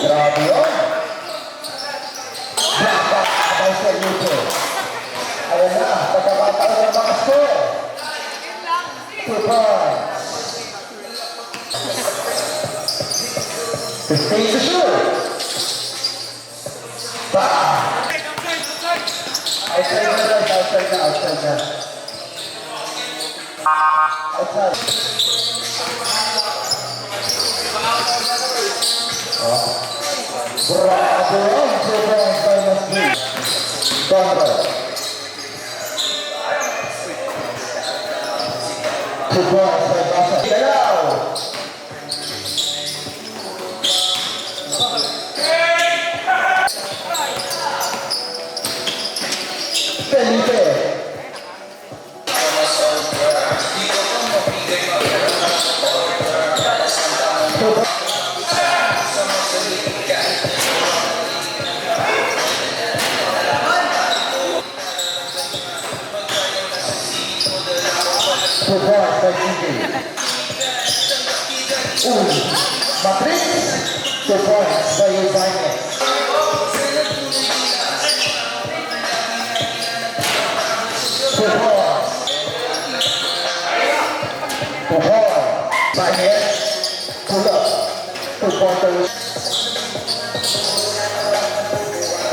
Grabe yun. Ayan na, pagkakataon ng mga score. 2 points. 15 to shoot. Outside na guys, outside na. Outside. Bravo ang 2 points by Masjid. Conrad. 2 points by Basa. Galaw. Felipe. Matrix, 2 points by Ibanez. Ibanez, pull up, 2 pointers.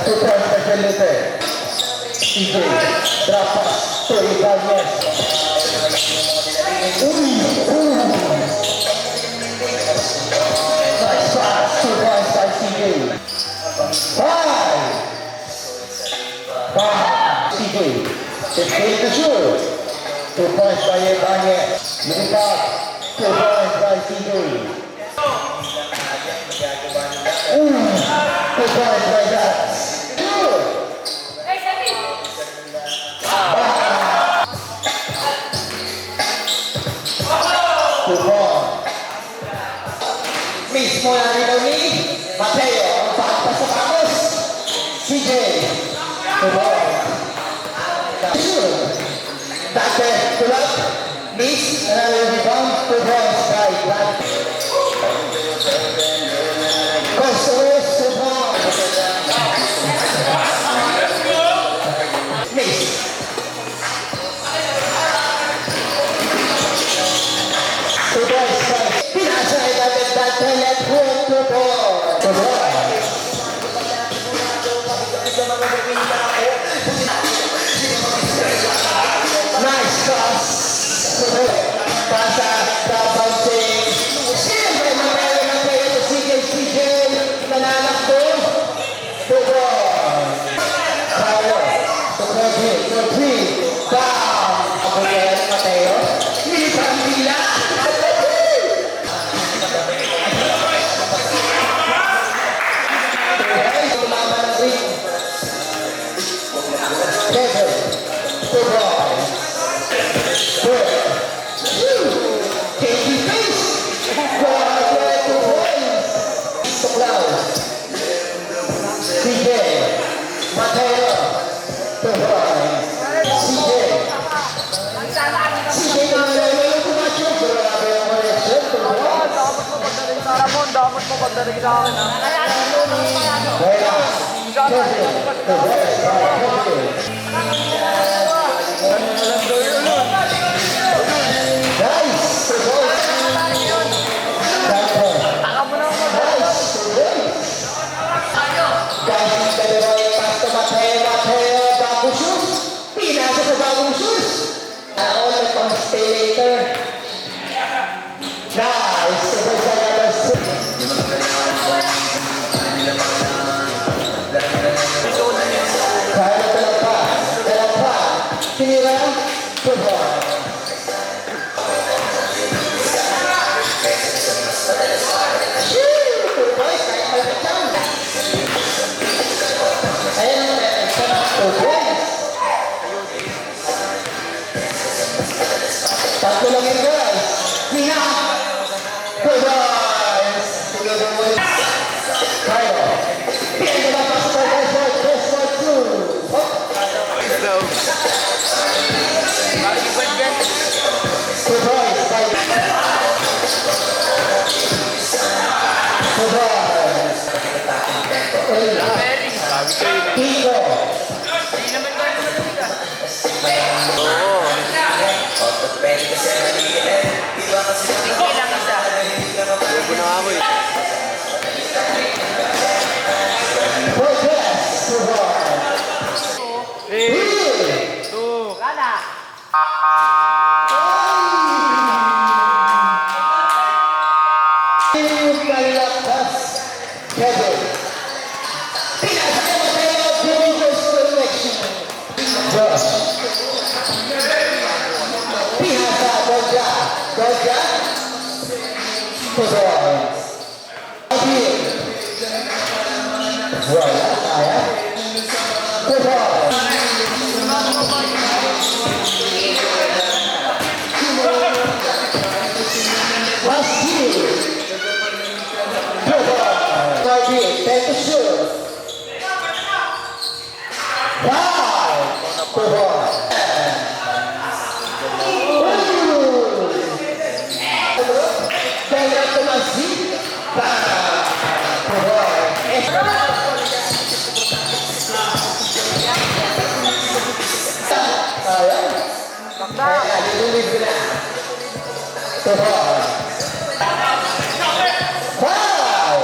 2 points by Felipe. CJ, drop pass to Ibanez. Nice pass, 2 points by CJ. 5. CJ, 15 to shoot. 2 points by Ibanez. Lumipat, 2 points by CJ. 2 points by Dats. Shoot. 2 points. Mismo na rin ni Mateo. Ang pagpas sa pagos. CJ. 2 points. Shoot. Dante, tulad. Miss. Another rebound. 2 points by Dante. Cosores, 2 points. Miss. 2 points by Pinasay natin Dante. Let's go to ball. To ball. Nice toss. Pasa, tapansing. Siyempre, mamaya to CJ. Nananakbo. To ball. Kaya. To 3. Down. Ako kaya ni Mateo. Militan nila. Dapat mo pagdating sa akin, ha? Shoot! Tatlo lang yun, guys. Pina. Two boys. Together with Kyle. Pina na lang pasok tayo, guys. Press for two. Oh. Two boys. Two boys. Pico. Progress. Two boys. Kalakas. Kevin. Pinasakay mo tayo. Dirigers selection. Josh. Pinasa. Doja. Doja. Two boys. Abir. Wala. Kaya. Two boys. Masih. Two boys. Abir. Take the shoot. Wow. Two boys. Kaya masih. Two boys. Kaya ditulis ko na. Two boys. Wow.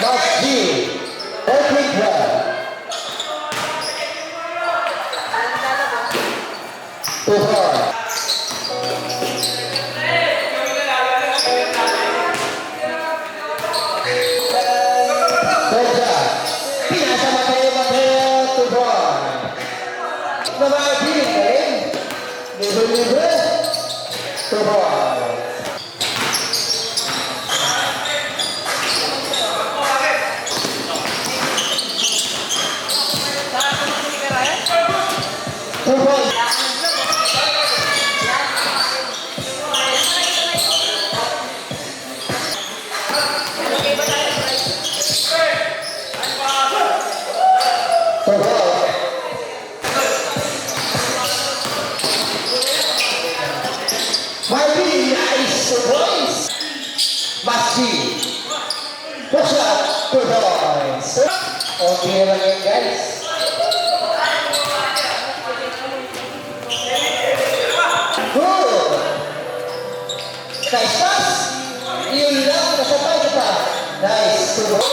Masih. Open ground. Two boys. Doja. Pinasa Mateo. Two boys. Nababili ka rin. Libre-libre. Two boys. Two boys. Two boys. Marvin, nice. Two boys. Masih. Push up. Two boys. Okay lang yun, guys. Good. Nice pass. Yun lang. Nasabay ka pa. Nice. Two boys.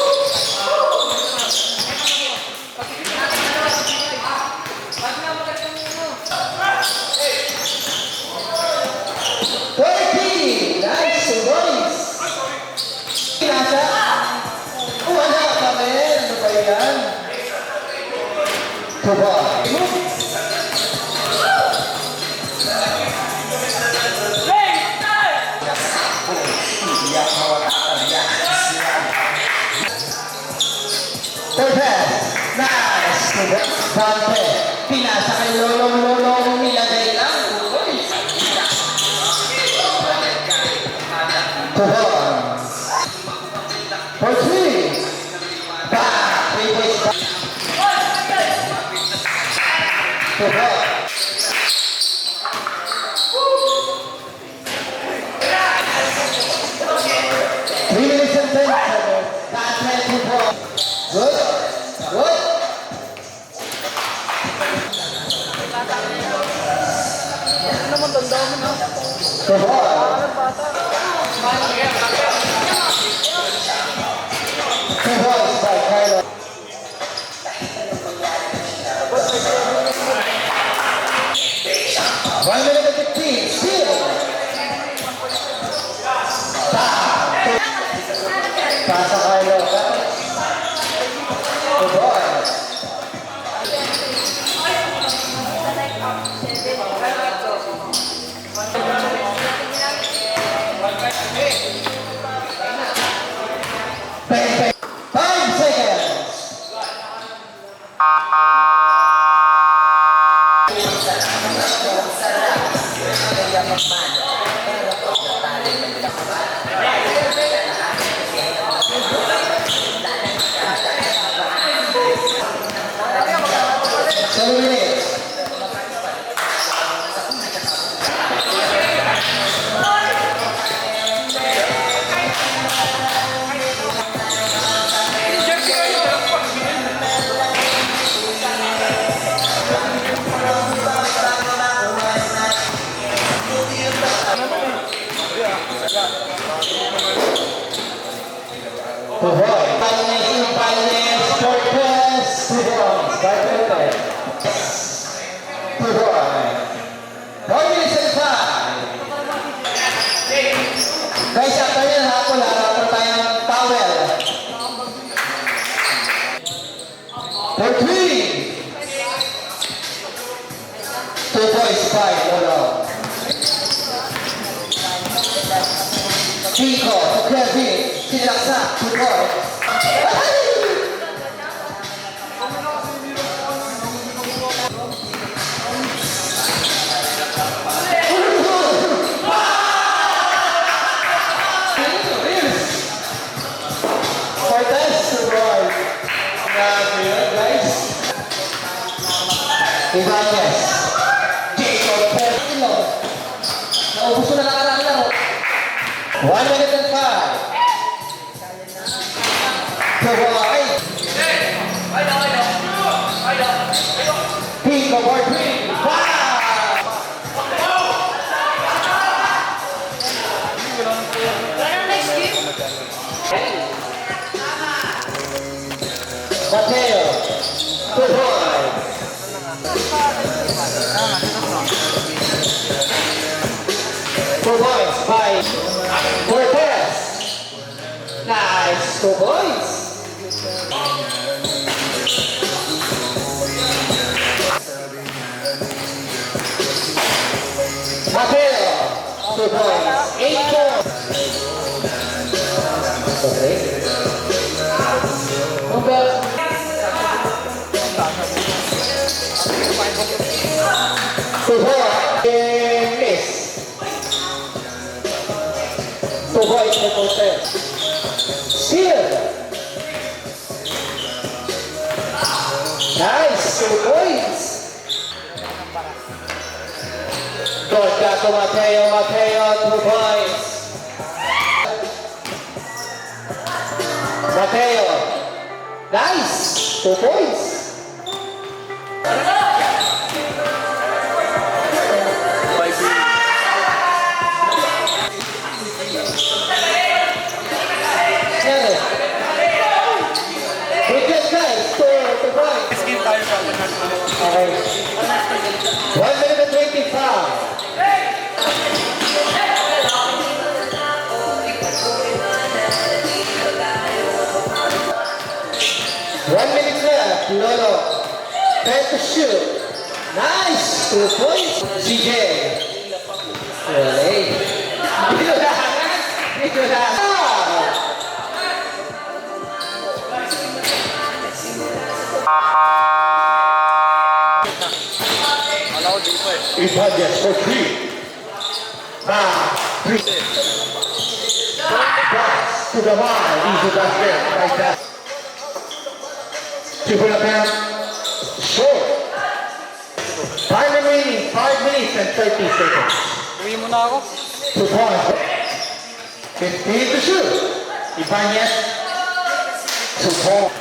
Nice, two boys. Pinasa. Wala kami. Ano ba yan? Two boys. Third pass. Nice. Two boys. Dante. Pinasa kay lolong-lolong nilagay lang. Two boys. Two boys. For three. Back. Three boys back. Two boys. 3 minutes and 10 seconds. That's it, two boys. Good. Good. naman, tanda mo na. Two boys. Parang bata. Two boys by Carlo. One minute and 15. Still. Pasa Carlo. Two boys. Five seconds. Seven minutes. Two boys. Finalist, Cortez. Two boys. By Cortez. Two boys. 1 minute and 5. Guys, after yan ha, wala tayong towel. For 3. 2 boys, 5. Wala. Chico, Kevin, sinaksa, 2 boys. Cortez, 2 boys. Grabe yun, guys. Ibanez. Jacob, Pedro. Naubos ko na nakaraan lang. 1 minute and 5. Kawai. Pico for 3. 5. Mateo. 2 boys. Two boys, 5. Cortez. Nice, 2 boys. Mateo, 2 boys. 8-4. Okay. Number. Two boys. Miss. 2 boys for Cortez. Steal. Nice, 2 points. Good back to Mateo, 2 points. Mateo. Nice, 2 points. Okay. 1 minute and 25. One minute left. Lolo. Time to shoot. Nice. 2 points. CJ. Really? Dito lahat. Dito lahat. Ibanez for 3. Now, 3. Pass to the line. Easy basket. Like that. Triple attempt. Short. Time remaining. 5 minutes and 30 seconds. Uwi mo na ako. 2 points. 15 to shoot. Ibanez. 2 points.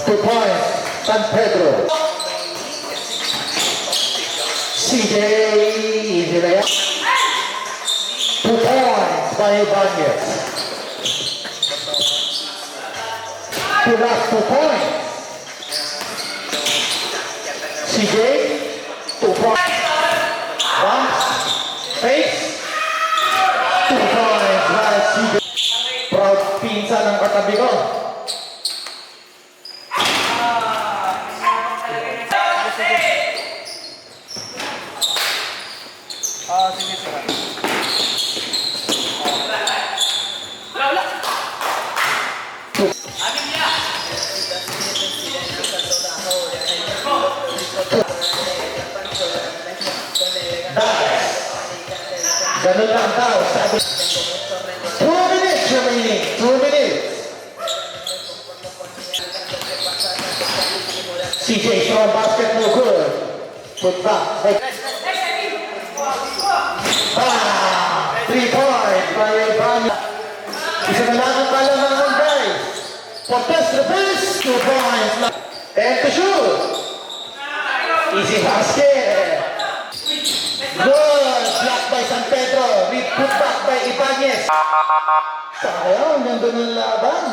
2 points. San Pedro. CJ, easy layup. 2 points by Ibanez. The last 2 points. CJ, 2 points. Bounce, face. 2 points by CJ. Proud pinsan ng katabi ko. sige. Sige, sige. Ganun lang daw, sabi. 2 minutes remaining. 2 minutes. CJ Strong basket no good. Put back. 3 point by Ibanya. Isa na lang ang pala ng Mumbai. Contest reverse. 2 points. 10 to shoot. Easy basket. Good. Block by San Pedro. Put back by Ibanez. Sayang, nandun ang laban.